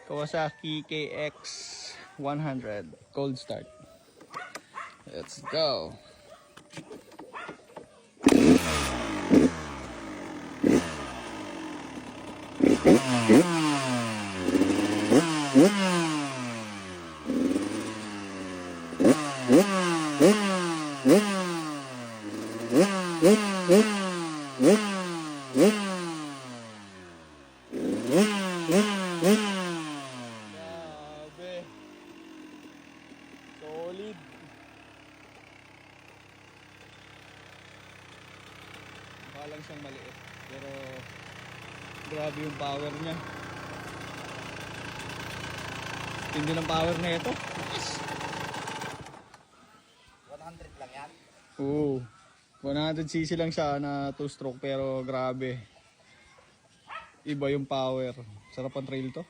Kawasaki KX100 cold start. Let's go. Grabe. Solid. Mukha lang siyang maliit, pero grabe yung power niya. Tindi ng power na ito. 100 lang yan. Oo. 100cc lang siya na 2-stroke, pero grabe. Iba yung power. Sarap ang trail to.